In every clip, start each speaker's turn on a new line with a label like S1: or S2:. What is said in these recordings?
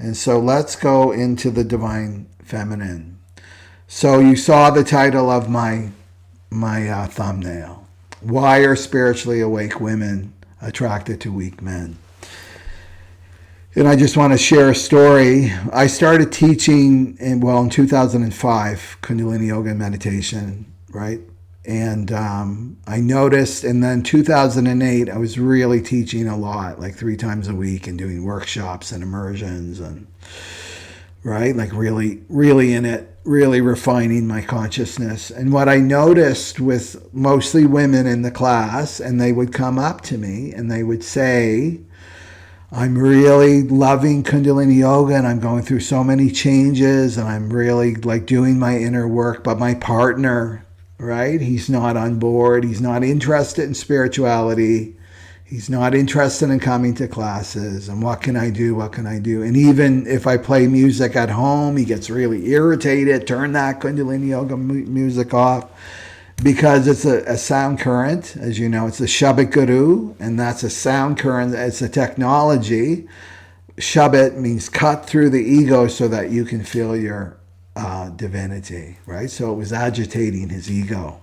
S1: And so let's go into the divine feminine. So you saw the title of my thumbnail. Why are spiritually awake women attracted to weak men? And I just want to share a story. I started teaching in 2005, Kundalini Yoga and meditation, right? And I noticed, and then 2008, I was really teaching a lot, like 3 times a week and doing workshops and immersions and, right? Like really, really in it, really refining my consciousness. And what I noticed with mostly women in the class, and they would come up to me and they would say, I'm really loving Kundalini Yoga and I'm going through so many changes and I'm really like doing my inner work, but my partner, right? He's not on board. He's not interested in spirituality. He's not interested in coming to classes. And what can I do? What can I do? And even if I play music at home, he gets really irritated. Turn that Kundalini Yoga music off. Because it's a sound current, as you know, it's a Shabbat Guru, and that's a sound current. It's a technology. Shabbat means cut through the ego so that you can feel your divinity, right? So it was agitating his ego.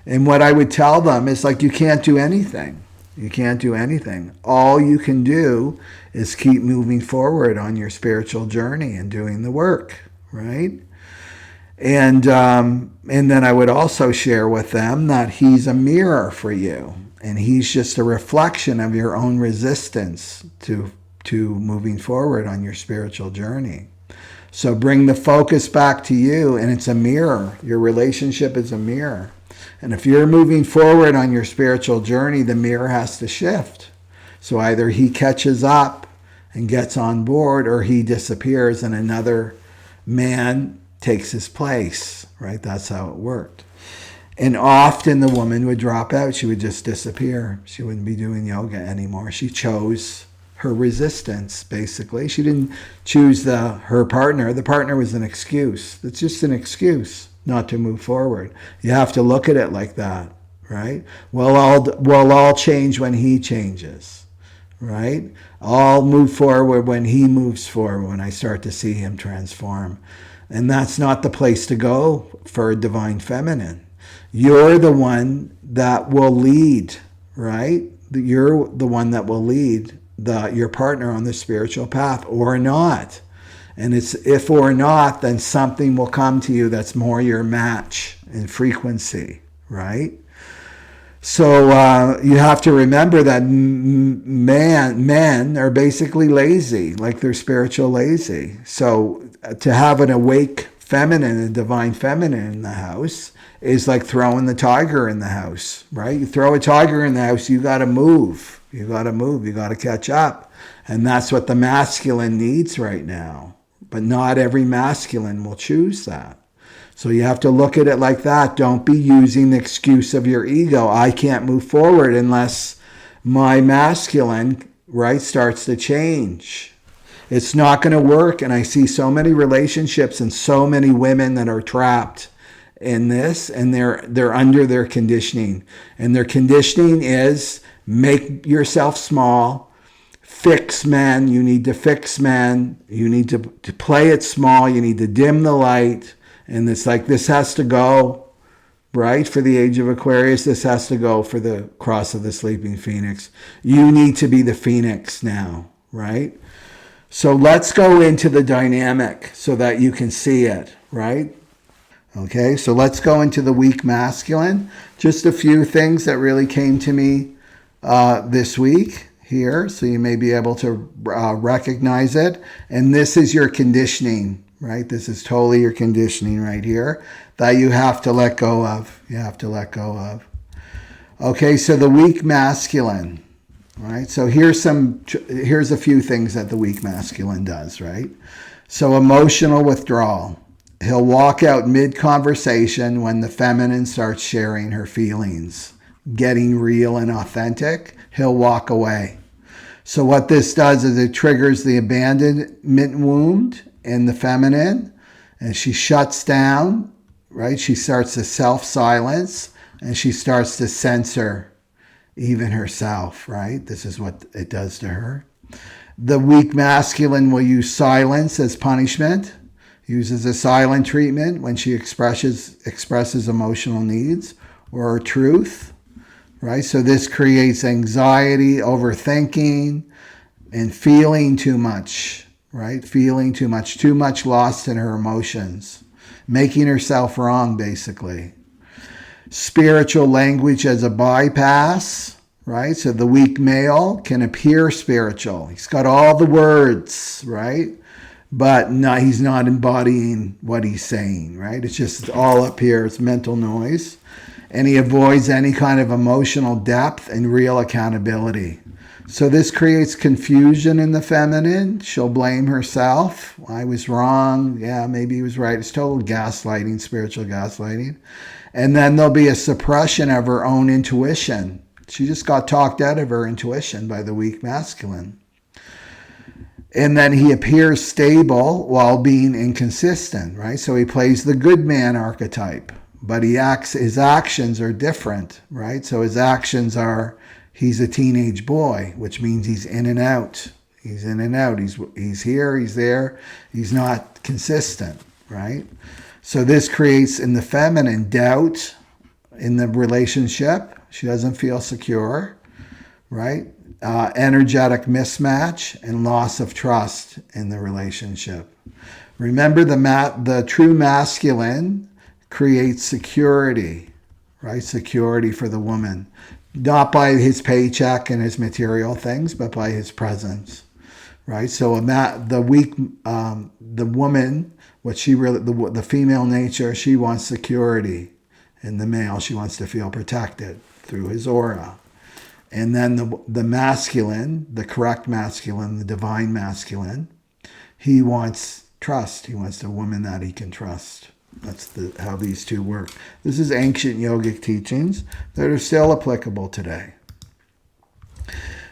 S1: And what I would tell them is like, you can't do anything. You can't do anything. All you can do is keep moving forward on your spiritual journey and doing the work, right? And then I would also share with them that he's a mirror for you, and he's just a reflection of your own resistance to moving forward on your spiritual journey. So bring the focus back to you, and it's a mirror. Your relationship is a mirror. And if you're moving forward on your spiritual journey, the mirror has to shift. So either he catches up and gets on board, or he disappears and another man takes his place, right? That's how it worked. And often the woman would drop out. She would just disappear. She wouldn't be doing yoga anymore. She chose her resistance, basically. She didn't choose her partner. The partner was an excuse. It's just an excuse not to move forward. You have to look at it like that, right? We'll all change when he changes, right? I'll move forward when he moves forward, when I start to see him transform. And that's not the place to go for a divine feminine. You're the one that will lead, right? You're the one that will lead your partner on the spiritual path, or not. And it's if or not, then something will come to you that's more your match in frequency, right? So you have to remember that men are basically lazy, like they're spiritual lazy. So to have an awake feminine, a divine feminine in the house is like throwing the tiger in the house, right? You throw a tiger in the house, you got to move. You got to move. You got to catch up. And that's what the masculine needs right now. But not every masculine will choose that. So you have to look at it like that. Don't be using the excuse of your ego. I can't move forward unless my masculine, right, starts to change. It's not going to work. And I see so many relationships and so many women that are trapped in this, and they're under their conditioning. And their conditioning is make yourself small, fix men. You need to fix men. You need to play it small. You need to dim the light. And it's like, this has to go, right? For the age of Aquarius, this has to go for the cross of the sleeping phoenix. You need to be the phoenix now, right? So let's go into the dynamic so that you can see it, right? Okay, so let's go into the weak masculine. Just a few things that really came to me this week here, so you may be able to recognize it. And this is your conditioning, right? This is totally your conditioning right here that you have to let go of. You have to let go of. Okay, so the weak masculine, right? So here's a few things that the weak masculine does, right? So emotional withdrawal. He'll walk out mid-conversation when the feminine starts sharing her feelings, getting real and authentic. He'll walk away. So what this does is it triggers the abandonment wound in the feminine, and she shuts down, right? She starts to self-silence, and she starts to censor even herself, right? This is what it does to her. The weak masculine will use silence as punishment, uses a silent treatment when she expresses emotional needs or truth, right? So this creates anxiety, overthinking, and feeling too much, right? Feeling too much lost in her emotions, making herself wrong, basically. Spiritual language as a bypass, right? So the weak male can appear spiritual. He's got all the words, right? But no, he's not embodying what he's saying, right? It's just all up here. It's mental noise. And he avoids any kind of emotional depth and real accountability. So this creates confusion in the feminine. She'll blame herself. I was wrong. Yeah, maybe he was right. It's total gaslighting, spiritual gaslighting. And then there'll be a suppression of her own intuition. She just got talked out of her intuition by the weak masculine. And then he appears stable while being inconsistent, right? So he plays the good man archetype, but his actions are different, right? So his actions are, he's a teenage boy, which means he's in and out. He's in and out. He's here, he's there. He's not consistent, right? So this creates in the feminine doubt in the relationship. She doesn't feel secure, right? Energetic mismatch and loss of trust in the relationship. Remember, the true masculine creates security, right? Security for the woman. Not by his paycheck and his material things, but by his presence, right? So the woman, what she really, the female nature, she wants security. And the male, she wants to feel protected through his aura. And then the masculine, the correct masculine, the divine masculine, he wants trust. He wants a woman that he can trust. That's how these two work. This is ancient yogic teachings that are still applicable today.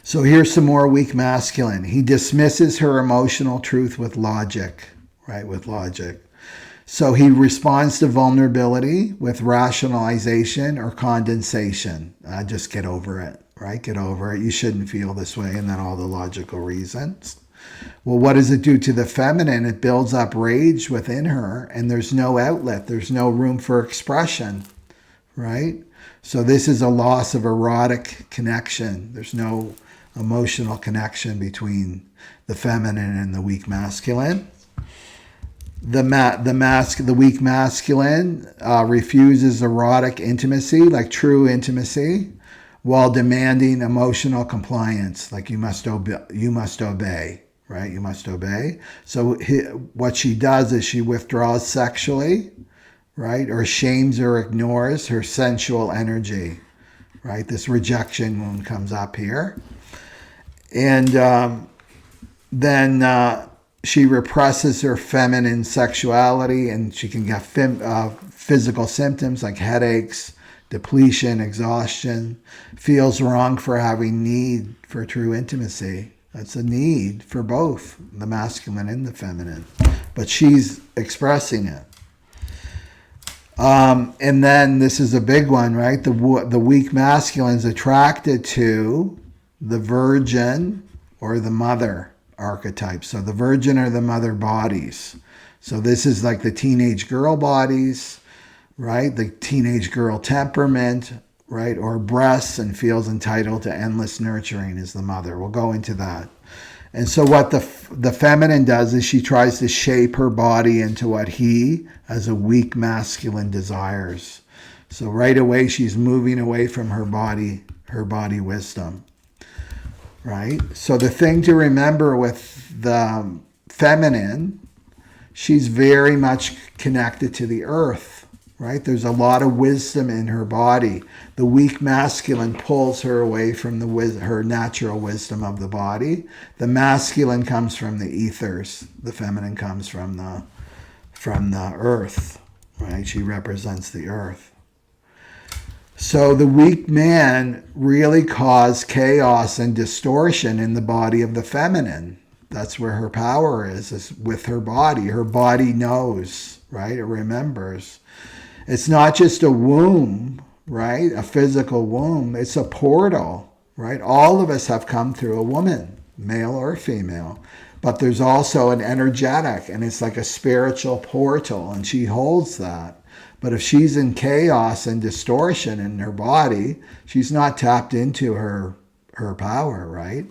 S1: So here's some more weak masculine. He dismisses her emotional truth with logic, right? With logic. So he responds to vulnerability with rationalization or condensation. Just get over it, right? Get over it. You shouldn't feel this way, and then all the logical reasons. Well, what does it do to the feminine? It builds up rage within her, and there's no outlet. There's no room for expression, right? So this is a loss of erotic connection. There's no emotional connection between the feminine and the weak masculine. The weak masculine refuses erotic intimacy, like true intimacy, while demanding emotional compliance, like you must obey, right? You must obey. So what she does is she withdraws sexually, right? Or shames or ignores her sensual energy, right? This rejection wound comes up here. And then she represses her feminine sexuality, and she can get physical symptoms like headaches, depletion, exhaustion, feels wrong for having need for true intimacy. That's a need for both the masculine and the feminine, but she's expressing it. And then this is a big one, right? The weak masculine is attracted to the virgin or the mother archetype. So the virgin or the mother bodies. So this is like the teenage girl bodies, right? The teenage girl temperament, right? Or breasts, and feels entitled to endless nurturing is the mother. We'll go into that. And so what the feminine does is she tries to shape her body into what he, as a weak masculine, desires. So right away she's moving away from her body wisdom. Right? So the thing to remember with the feminine, she's very much connected to the earth, right? There's a lot of wisdom in her body. The weak masculine pulls her away from her natural wisdom of the body. The masculine comes from the ethers. The feminine comes from the earth, right? She represents the earth. So the weak man really caused chaos and distortion in the body of the feminine. That's where her power is with her body. Her body knows, right? It remembers. It's not just a womb, right? A physical womb. It's a portal, right? All of us have come through a woman. male or female. But there's also an energetic, and it's like a spiritual portal, and she holds that. But if she's in chaos and distortion in her body, she's not tapped into her power, right?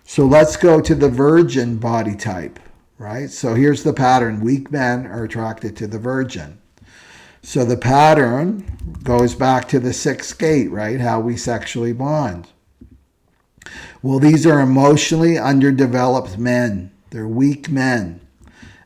S1: So let's go to the virgin body type, right? So here's the pattern. Weak men are attracted to the virgin. So the pattern goes back to the sixth gate, right? How we sexually bond. Well, these are emotionally underdeveloped men. They're weak men.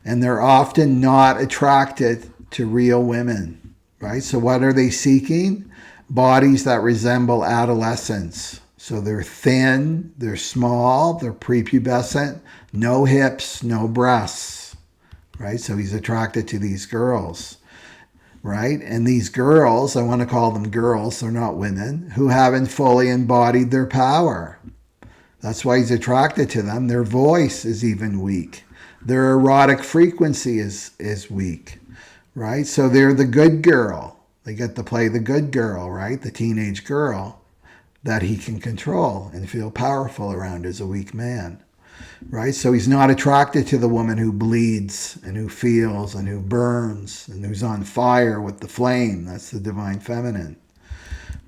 S1: And they're often not attracted to real women, right? So what are they seeking? Bodies that resemble adolescents. So they're thin, they're small, they're prepubescent, no hips, no breasts, right? So he's attracted to these girls, right? And these girls, I want to call them girls, they're not women, who haven't fully embodied their power. That's why he's attracted to them. Their voice is even weak. Their erotic frequency is weak, right? So they're the good girl. They get to play the good girl, right? The teenage girl that he can control and feel powerful around as a weak man, right? So he's not attracted to the woman who bleeds and who feels and who burns and who's on fire with the flame. That's the divine feminine,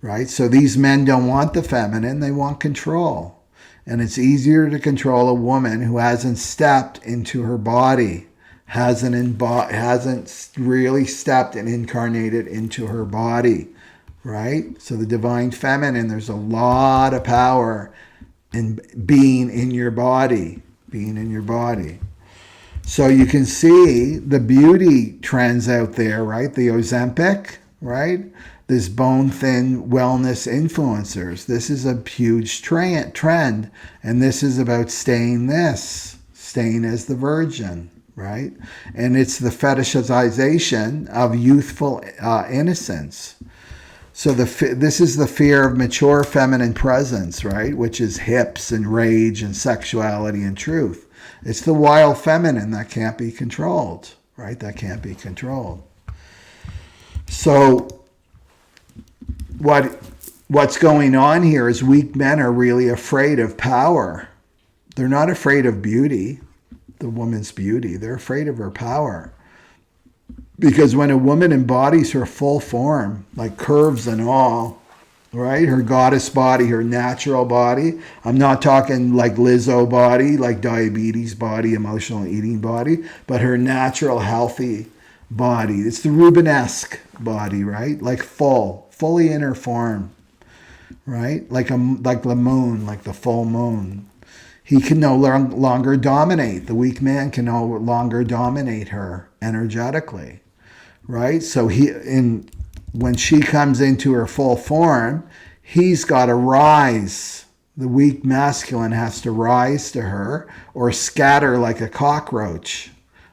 S1: right? So these men don't want the feminine, they want control. And it's easier to control a woman who hasn't stepped into her body, hasn't really stepped and incarnated into her body, right? So the divine feminine, there's a lot of power in being in your body, So you can see the beauty trends out there, right? The Ozempic, right? This bone-thin wellness influencers. This is a huge trend, and this is about staying as the virgin, right? And it's the fetishization of youthful innocence. So this is the fear of mature feminine presence, right? Which is hips and rage and sexuality and truth. It's the wild feminine that can't be controlled, right? That can't be controlled. So what's going on here is weak men are really afraid of power. They're not afraid of beauty, the woman's beauty. They're afraid of her power. Because when a woman embodies her full form, like curves and all, right? Her goddess body, her natural body. I'm not talking like Lizzo body, like diabetes body, emotional eating body, but her natural healthy body. It's the Rubenesque body, right? Like fully in her form, right? Like the moon, like the full moon. He can no longer dominate. The weak man can no longer dominate her energetically, right? So when she comes into her full form, he's got to rise. The weak masculine has to rise to her or scatter like a cockroach,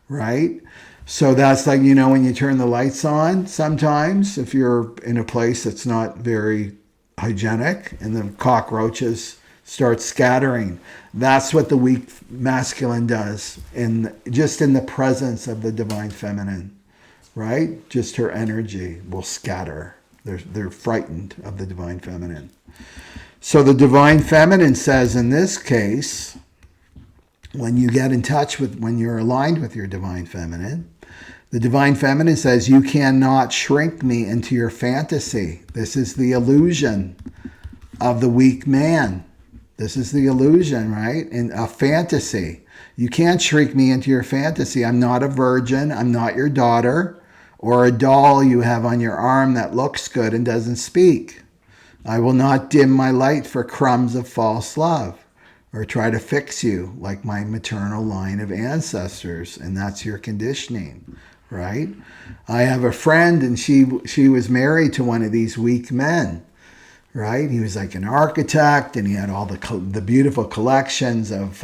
S1: right? So that's like, when you turn the lights on sometimes, if you're in a place that's not very hygienic and the cockroaches start scattering. That's what the weak masculine does just in the presence of the divine feminine, right? Just her energy will scatter. They're frightened of the divine feminine. So the divine feminine says in this case, when you get in touch when you're aligned with your divine feminine, the divine feminine says, you cannot shrink me into your fantasy. This is the illusion of the weak man. This is the illusion, right? In a fantasy. You can't shrink me into your fantasy. I'm not a virgin. I'm not your daughter or a doll you have on your arm that looks good and doesn't speak. I will not dim my light for crumbs of false love or try to fix you like my maternal line of ancestors. And that's your conditioning, right? I have a friend and she was married to one of these weak men. Right? He was like an architect and he had all the beautiful collections of,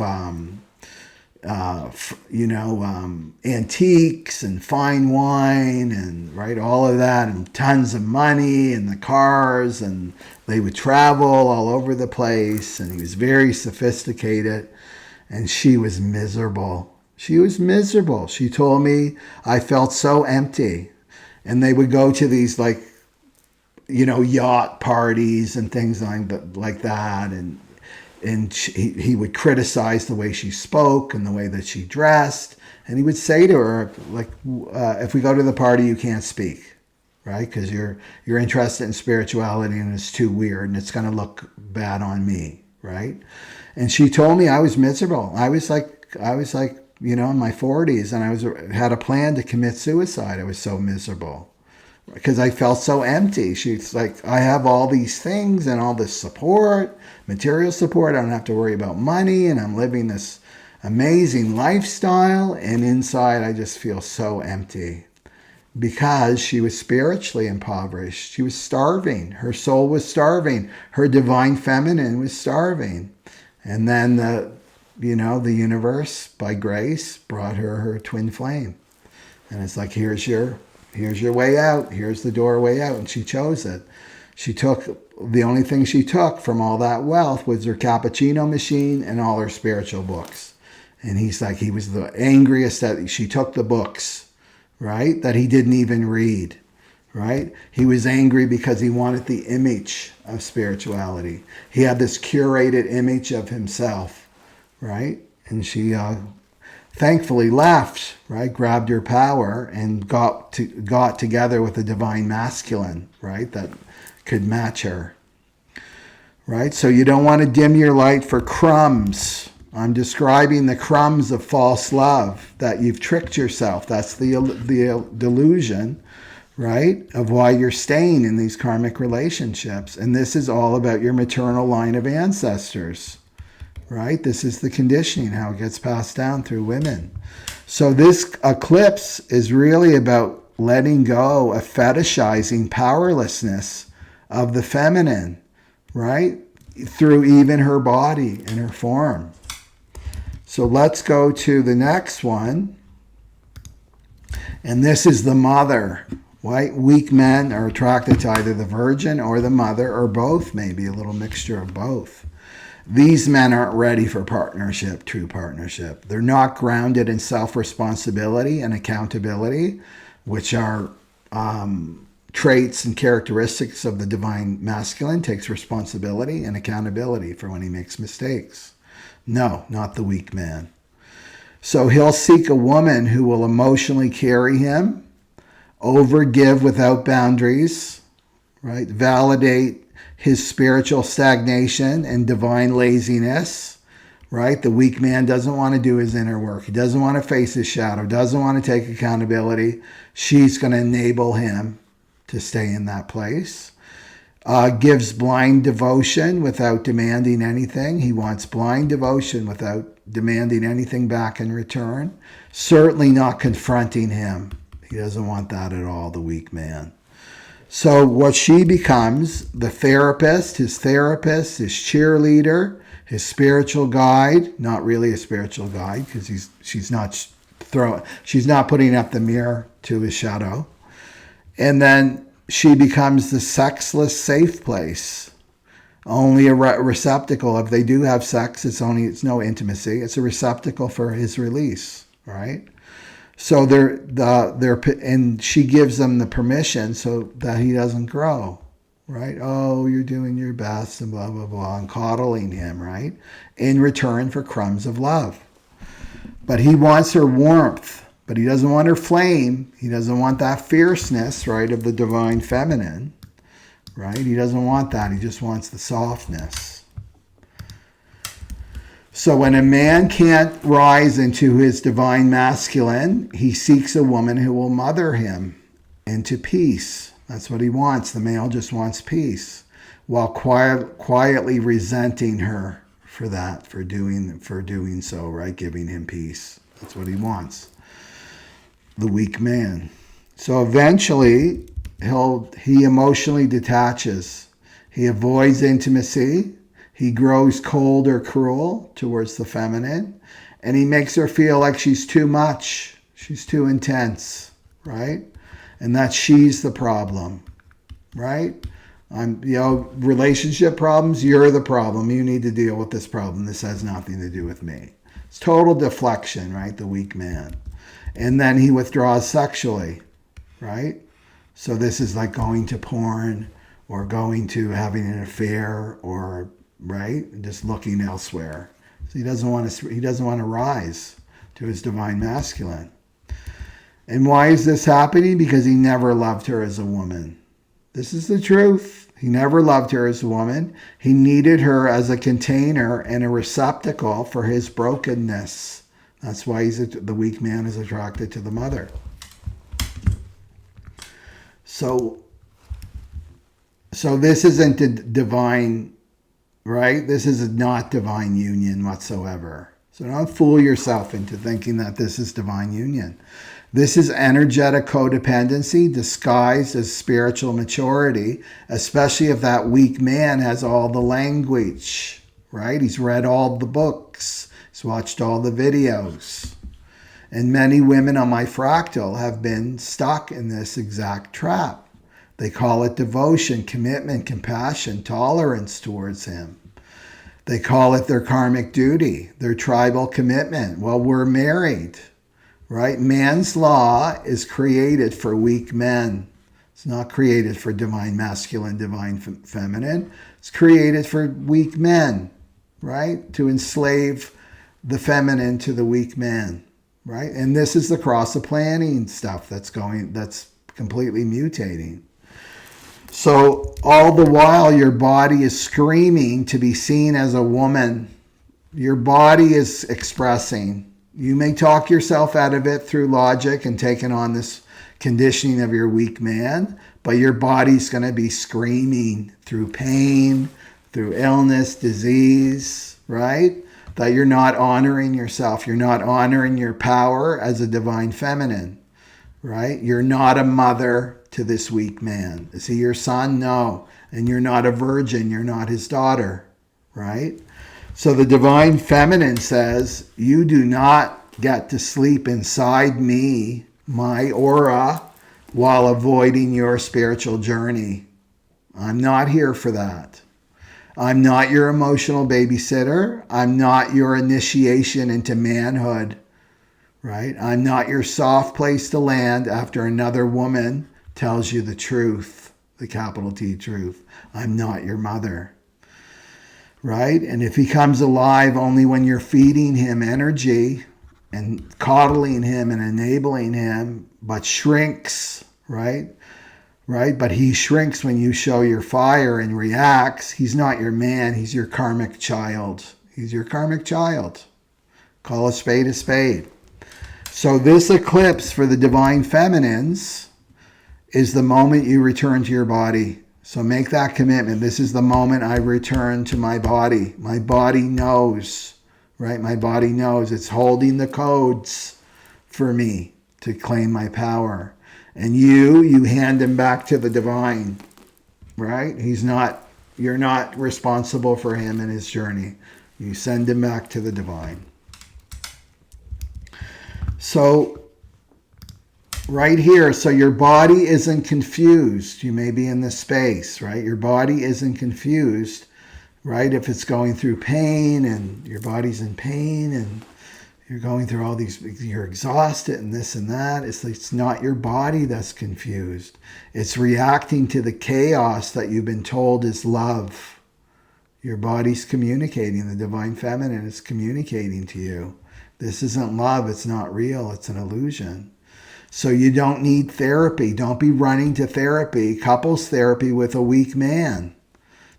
S1: antiques and fine wine and, right, all of that and tons of money and the cars and they would travel all over the place and he was very sophisticated and she was miserable. She was miserable. She told me, I felt so empty. And they would go to these yacht parties and things like that. And And he would criticize the way she spoke and the way that she dressed. And he would say to her, like, if we go to the party, you can't speak, right? Because you're interested in spirituality and it's too weird and it's going to look bad on me, right? And she told me I was miserable. I was like, in my 40s, and had a plan to commit suicide. I was so miserable because I felt so empty. She's like, I have all these things and all this support, material support. I don't have to worry about money, and I'm living this amazing lifestyle. And inside, I just feel so empty because she was spiritually impoverished. She was starving. Her soul was starving. Her divine feminine was starving. And then the universe, by grace, brought her twin flame. And it's like, here's your way out. Here's the doorway out. And she chose it. The only thing she took from all that wealth was her cappuccino machine and all her spiritual books. And he was the angriest that she took the books, right? That he didn't even read, right? He was angry because he wanted the image of spirituality. He had this curated image of himself, right? And she thankfully left, right? Grabbed her power and got together with a divine masculine, right? That could match her, right? So you don't want to dim your light for crumbs. I'm describing the crumbs of false love, that you've tricked yourself. That's the delusion, right? Of why you're staying in these karmic relationships. And this is all about your maternal line of ancestors, right? This is the conditioning, how it gets passed down through women. So this eclipse is really about letting go of fetishizing powerlessness of the feminine, right? Through even her body and her form. So let's go to the next one. And this is the mother, right? Weak men are attracted to either the virgin or the mother, or both, maybe a little mixture of both. These men aren't ready for partnership, true partnership. They're not grounded in self-responsibility and accountability, which are traits and characteristics of the divine masculine. Takes responsibility and accountability for when he makes mistakes. No, not the weak man. So he'll seek a woman who will emotionally carry him, overgive without boundaries, right? Validate his spiritual stagnation and divine laziness, right? The weak man doesn't want to do his inner work. He doesn't want to face his shadow, doesn't want to take accountability. She's going to enable him to stay in that place. Gives blind devotion without demanding anything. He wants blind devotion without demanding anything back in return. Certainly not confronting him. He doesn't want that at all, the weak man. So what she becomes, the therapist, his cheerleader, his spiritual guide, not really a spiritual guide because she's not putting up the mirror to his shadow. And then she becomes the sexless safe place. Only a receptacle. If they do have sex, it's no intimacy. It's a receptacle for his release, right? So and she gives them the permission so that he doesn't grow, right? Oh, you're doing your best and blah, blah, blah, and coddling him, right? In return for crumbs of love. But he wants her warmth, but he doesn't want her flame. He doesn't want that fierceness, right, of the divine feminine, right? He doesn't want that. He just wants the softness. So when a man can't rise into his divine masculine, he seeks a woman who will mother him into peace. That's what he wants. The male just wants peace, while quietly resenting her for that, for doing so, right? Giving him peace. That's what he wants. The weak man. So eventually, he emotionally detaches. He avoids intimacy. He grows cold or cruel towards the feminine, and he makes her feel like she's too much. She's too intense, right? And that she's the problem, right? Relationship problems, you're the problem. You need to deal with this problem. This has nothing to do with me. It's total deflection, right? The weak man. And then he withdraws sexually, right? So this is like going to porn or going to having an affair or right? Just looking elsewhere. So he doesn't want to rise to his divine masculine. And why is this happening? Because he never loved her as a woman. This is the truth. He never loved her as a woman. He needed her as a container and a receptacle for his brokenness. That's why the weak man is attracted to the mother. So this isn't divine, right? This is not divine union whatsoever. So don't fool yourself into thinking that this is divine union. This is energetic codependency disguised as spiritual maturity, especially if that weak man has all the language, right? He's read all the books. He's watched all the videos. And many women on my fractal have been stuck in this exact trap. They call it devotion, commitment, compassion, tolerance towards him. They call it their karmic duty, their tribal commitment. Well, we're married. Right? Man's law is created for weak men. It's not created for divine masculine, divine feminine. It's created for weak men, right? To enslave the feminine to the weak man, right? And this is the cross of planning stuff that's completely mutating. So all the while your body is screaming to be seen as a woman. Your body is expressing. You may talk yourself out of it through logic and taking on this conditioning of your weak man, but your body's going to be screaming through pain, through illness, disease, right? That you're not honoring yourself. You're not honoring your power as a divine feminine, right? You're not a mother to this weak man. Is he your son? No. And you're not a virgin. You're not his daughter, right? So the divine feminine says, you do not get to sleep inside me, my aura, while avoiding your spiritual journey. I'm not here for that. I'm not your emotional babysitter. I'm not your initiation into manhood, right? I'm not your soft place to land after another woman tells you the truth, the capital T truth. I'm not your mother. Right? And if he comes alive only when you're feeding him energy and coddling him and enabling him, but shrinks, right? Right? But he shrinks when you show your fire and reacts. He's not your man. He's your karmic child. He's your karmic child. Call a spade a spade. So this eclipse for the divine feminines is the moment you return to your body. So make that commitment. This is the moment I return to my body. My body knows, right? My body knows. It's holding the codes for me to claim my power. And you hand him back to the divine, right? You're not responsible for him and his journey. You send him back to the divine. So right here, so your body isn't confused. You may be in this space, right? Your body isn't confused, right? If it's going through pain and your body's in pain and you're going through all these, you're exhausted and this and that. It's not your body that's confused. It's reacting to the chaos that you've been told is love. Your body's communicating. The divine feminine is communicating to you. This isn't love. It's not real. It's an illusion. So you don't need therapy. Don't be running to therapy, couples therapy with a weak man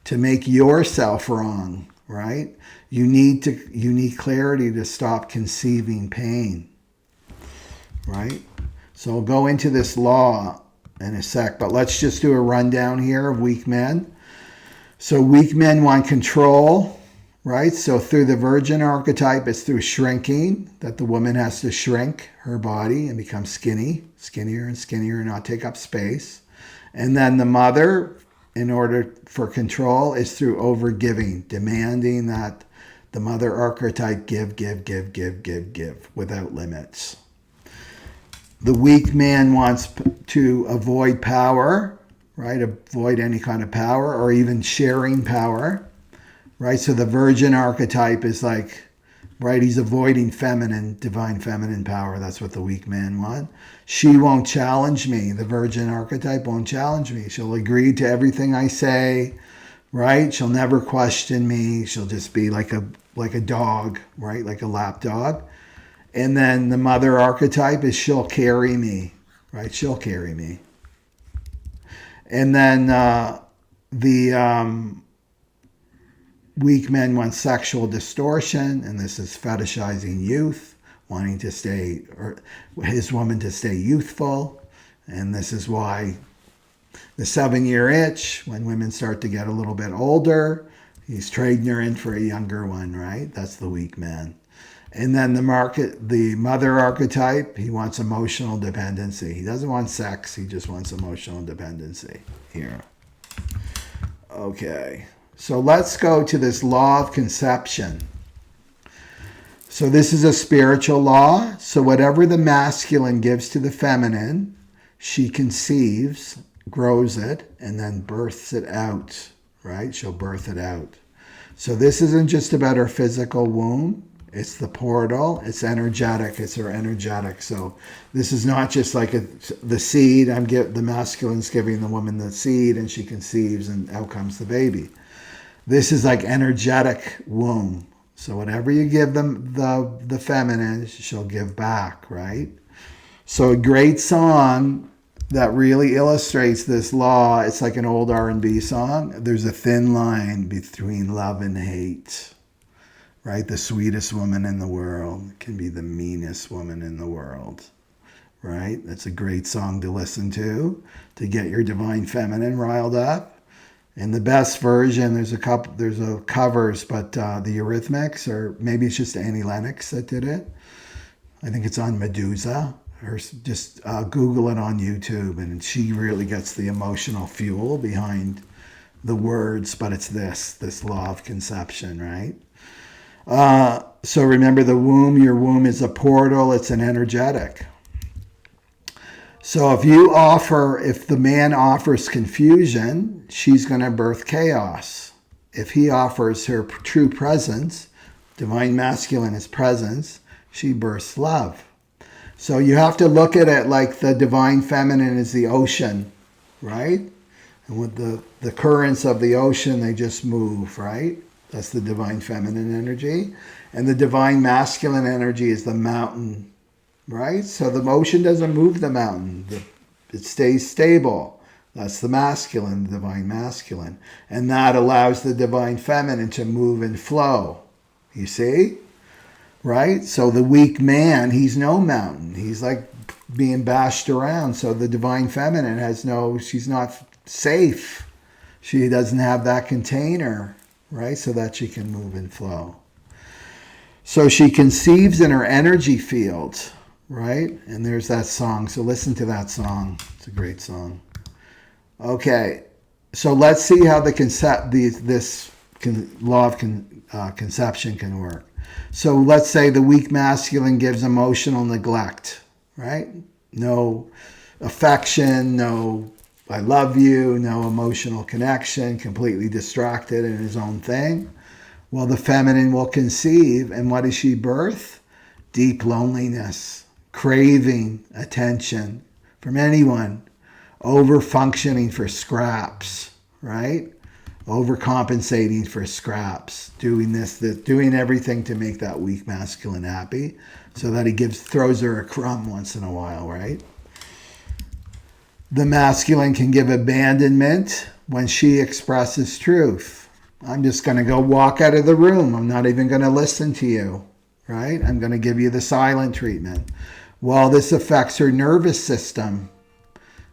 S1: to make yourself wrong, right? You need clarity to stop conceiving pain, right? So I'll go into this law in a sec, but let's just do a rundown here of weak men. So weak men want control, right? So through the virgin archetype, it's through shrinking, that the woman has to shrink her body and become skinnier and skinnier and not take up space. And then the mother, in order for control, is through overgiving, demanding that the mother archetype give without limits. The weak man wants to avoid power, right? Avoid any kind of power or even sharing power. Right, so the virgin archetype is like, right, he's avoiding divine feminine power. That's what the weak man wants. She won't challenge me. The virgin archetype won't challenge me. She'll agree to everything I say, right? She'll never question me. She'll just be like a dog, right? Like a lap dog. And then the mother archetype is she'll carry me, right? She'll carry me. And then the weak men want sexual distortion, and this is fetishizing youth, wanting to stay, or his woman to stay youthful. And this is why the 7-year itch, when women start to get a little bit older, he's trading her in for a younger one, right? That's the weak man. And then the mother archetype, he wants emotional dependency. He doesn't want sex, he just wants emotional dependency here. Okay, so let's go to this law of conception. So this is a spiritual law. So whatever the masculine gives to the feminine, she conceives, grows it, and then births it out, right? She'll birth it out. So this isn't just about her physical womb. It's the portal. It's energetic. It's her energetic. So this is not just like the seed. The masculine's giving the woman the seed, and she conceives, and out comes the baby. This is like energetic womb. So whatever you give them, the feminine, she'll give back, right? So a great song that really illustrates this law. It's like an old R&B song. There's a thin line between love and hate. Right? The sweetest woman in the world can be the meanest woman in the world. Right? That's a great song to listen to get your divine feminine riled up. In the best version, there's covers, but the Eurythmics, or maybe it's just Annie Lennox that did it. I think it's on Medusa. Or just Google it on YouTube, and she really gets the emotional fuel behind the words, but it's this law of conception, right? So remember your womb is a portal, it's an energetic. So if the man offers confusion, she's going to birth chaos. If he offers her true presence, divine masculine is presence, she births love. So you have to look at it like the divine feminine is the ocean, right? And with the currents of the ocean, they just move, right? That's the divine feminine energy. And the divine masculine energy is the mountain, right? So the ocean doesn't move the mountain. It stays stable. That's the masculine, the divine masculine. And that allows the divine feminine to move and flow. You see? Right? So the weak man, he's no mountain. He's like being bashed around. So the divine feminine she's not safe. She doesn't have that container, right? So that she can move and flow. So she conceives in her energy field, right? And there's that song. So listen to that song. It's a great song. Okay. So let's see how this law of conception can work. So let's say the weak masculine gives emotional neglect, right? No affection, no I love you, no emotional connection, completely distracted in his own thing. Well, the feminine will conceive, and what does she birth? Deep loneliness, craving attention from anyone, over-functioning for scraps, right? Overcompensating for scraps, doing everything to make that weak masculine happy so that he throws her a crumb once in a while, right? The masculine can give abandonment when she expresses truth. I'm just going to go walk out of the room. I'm not even going to listen to you, right? I'm going to give you the silent treatment. Well, this affects her nervous system.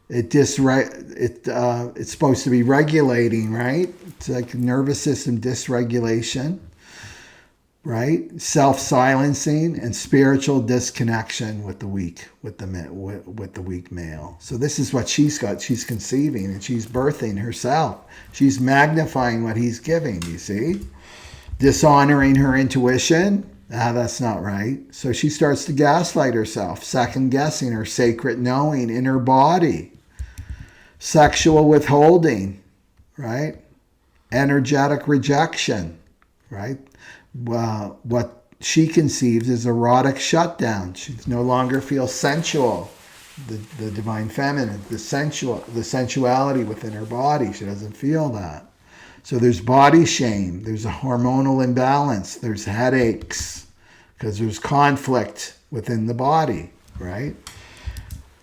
S1: It's supposed to be regulating, right? It's like nervous system dysregulation, right? Self-silencing and spiritual disconnection with the weak, with the weak male. So this is what she's got. She's conceiving and she's birthing herself. She's magnifying what he's giving, you see? Dishonoring her intuition. That's not right. So she starts to gaslight herself, second-guessing her sacred knowing in her body. Sexual withholding, right? Energetic rejection, right? What she conceives is erotic shutdown. She no longer feels sensual, the divine feminine, the sensuality within her body. She doesn't feel that. So there's body shame, there's a hormonal imbalance, there's headaches, because there's conflict within the body, right?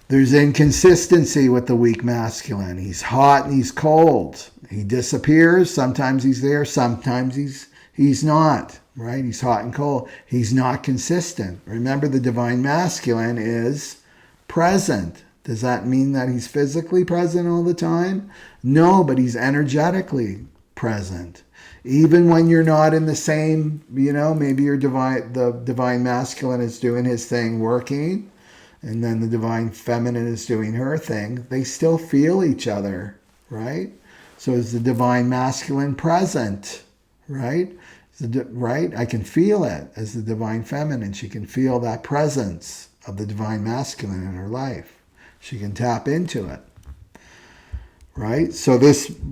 S1: There's inconsistency with the weak masculine. He's hot and he's cold. He disappears. Sometimes he's there. Sometimes he's not, right? He's hot and cold. He's not consistent. Remember, the divine masculine is present. Does that mean that he's physically present all the time? No, but he's energetically present. Even when you're not in the same, maybe the divine masculine is doing his thing working, and then the divine feminine is doing her thing, they still feel each other, right? So is the divine masculine present, right? Right? I can feel it as the divine feminine. She can feel that presence of the divine masculine in her life. She can tap into it, right? So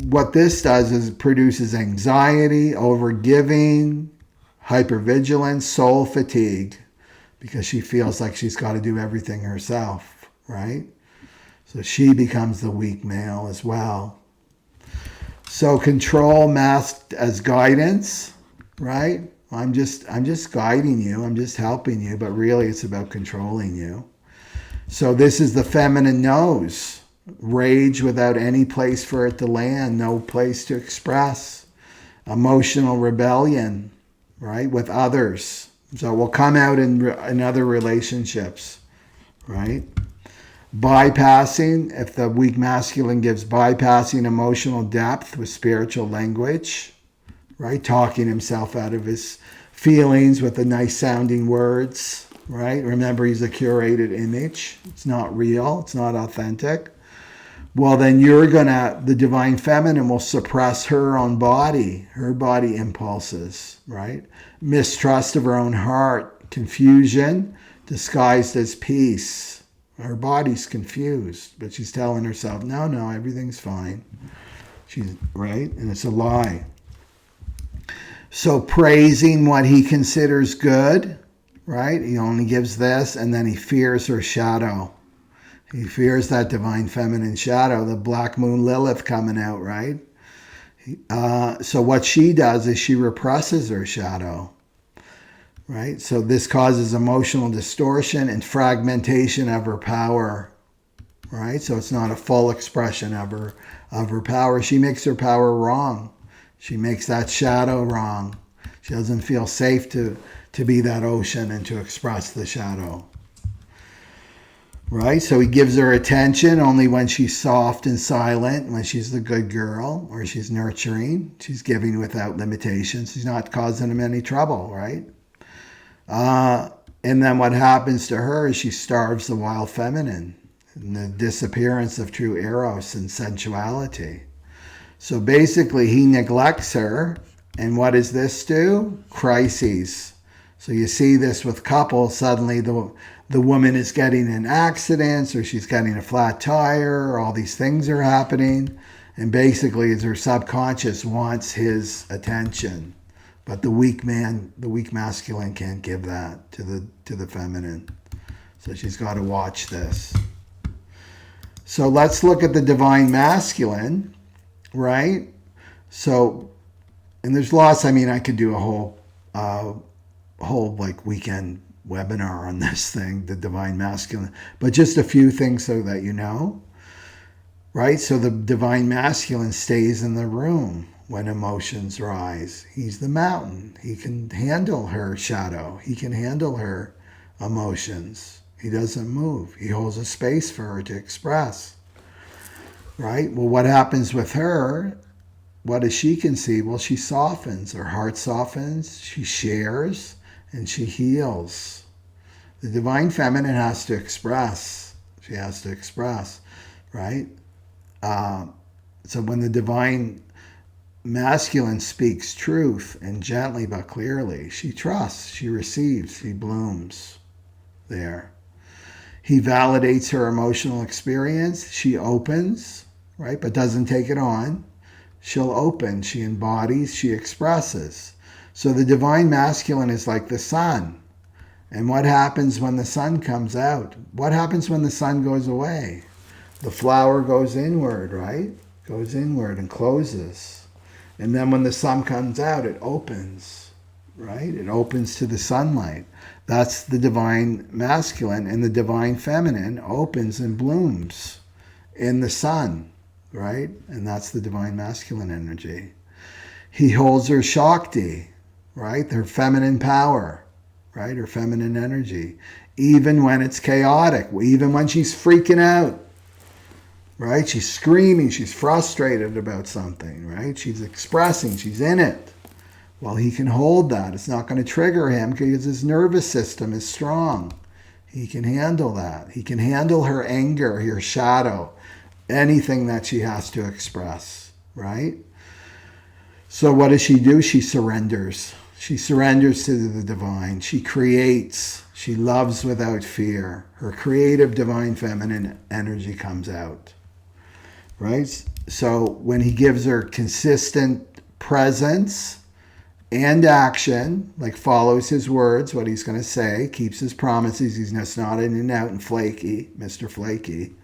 S1: what this does is it produces anxiety, overgiving, hypervigilance, soul fatigue, because she feels like she's got to do everything herself, right? So she becomes the weak male as well. So control masked as guidance, right? I'm just guiding you, I'm just helping you, but really it's about controlling you. So this is the feminine nose. Rage without any place for it to land, no place to express. Emotional rebellion, right, with others. So it will come out in other relationships, right? Bypassing, if the weak masculine gives bypassing emotional depth with spiritual language, right? Talking himself out of his feelings with the nice sounding words, right? Remember, he's a curated image. It's not real. It's not authentic. Well, then the divine feminine will suppress her body impulses, right? Mistrust of her own heart, confusion disguised as peace. Her body's confused, but she's telling herself, no, everything's fine. She's right, and it's a lie. So praising what he considers good, right? He only gives this, and then he fears her shadow. He fears that divine feminine shadow, the black moon Lilith coming out, right? So what she does is she represses her shadow, right? So this causes emotional distortion and fragmentation of her power, right? So it's not a full expression of her power. She makes her power wrong. She makes that shadow wrong. She doesn't feel safe to be that ocean and to express the shadow. Right? So he gives her attention only when she's soft and silent, when she's the good girl, or she's nurturing. She's giving without limitations. She's not causing him any trouble, right? And then what happens to her is she starves the wild feminine and the disappearance of true eros and sensuality. So basically he neglects her. And what does this do? Crises. So you see this with couples. Suddenly the woman is getting in accidents, or she's getting a flat tire, or all these things are happening. And basically it's her subconscious wants his attention. But the weak masculine can't give that to the feminine. So she's got to watch this. So let's look at the divine masculine, right? So, and there's lots, I could do a whole like weekend webinar on this thing, the divine masculine, but just a few things so that you know, right? So the divine masculine stays in the room when emotions rise. He's the mountain. He can handle her shadow. He can handle her emotions. He doesn't move. He holds a space for her to express, right? Well, what happens with her? What does she conceive? Well, she softens. Her heart softens. She shares and she heals. The divine feminine has to express. She has to express, right? So when the divine masculine speaks truth and gently but clearly, she trusts, she receives, she blooms there. He validates her emotional experience. She opens, right, but doesn't take it on. She'll open, she embodies, she expresses. So the divine masculine is like the sun. And what happens when the sun comes out? What happens when the sun goes away? The flower goes inward, right? Goes inward and closes. And then when the sun comes out, it opens, right? It opens to the sunlight. That's the divine masculine, and the divine feminine opens and blooms in the sun, right? And that's the divine masculine energy. He holds her Shakti, right? Her feminine power, right? Her feminine energy. Even when it's chaotic, even when she's freaking out, right? She's screaming, she's frustrated about something, right? She's expressing, she's in it. Well, he can hold that. It's not going to trigger him because his nervous system is strong. He can handle that. He can handle her anger, her shadow, anything that she has to express, right? So what does she do? She surrenders. She surrenders to the divine. She creates. She loves without fear. Her creative divine feminine energy comes out, right? So when he gives her consistent presence and action, like follows his words, what he's going to say, keeps his promises, he's just not in and out and flaky, Mr. Flaky,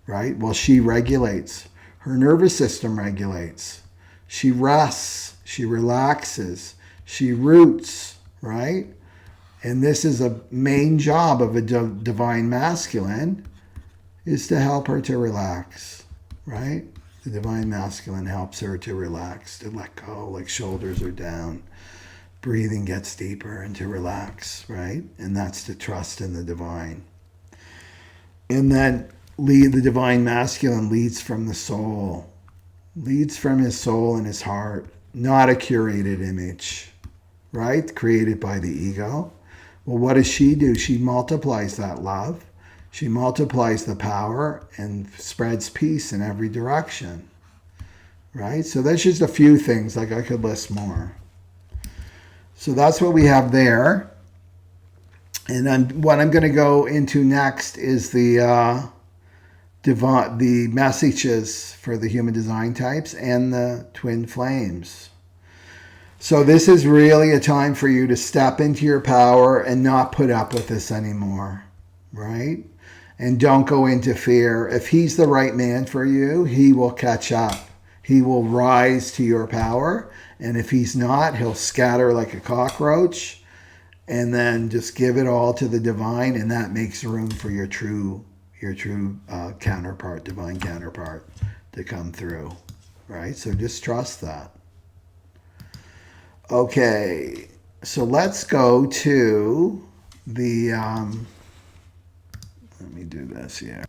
S1: right? Well, she regulates. Her nervous system regulates. She rests, she relaxes, she roots, right? And this is a main job of a divine masculine, is to help her to relax, right? The divine masculine helps her to relax, to let go, like shoulders are down. Breathing gets deeper and to relax, right? And that's to trust in the divine. And then the divine masculine leads from the soul. Leads from his soul and his heart, not a curated image, right? Created by the ego. Well, what does she do? She multiplies that love. She multiplies the power and spreads peace in every direction, right? So that's just a few things, like I could list more. So that's what we have there. And what I'm going to go into next is the messages for the human design types and the twin flames. So this is really a time for you to step into your power and not put up with this anymore, right? And don't go into fear. If he's the right man for you, he will catch up. He will rise to your power. And if he's not, he'll scatter like a cockroach and then just give it all to the divine. And that makes room for your true counterpart, divine counterpart, to come through, right? So just trust that. Okay, so let's go to the, let me do this here.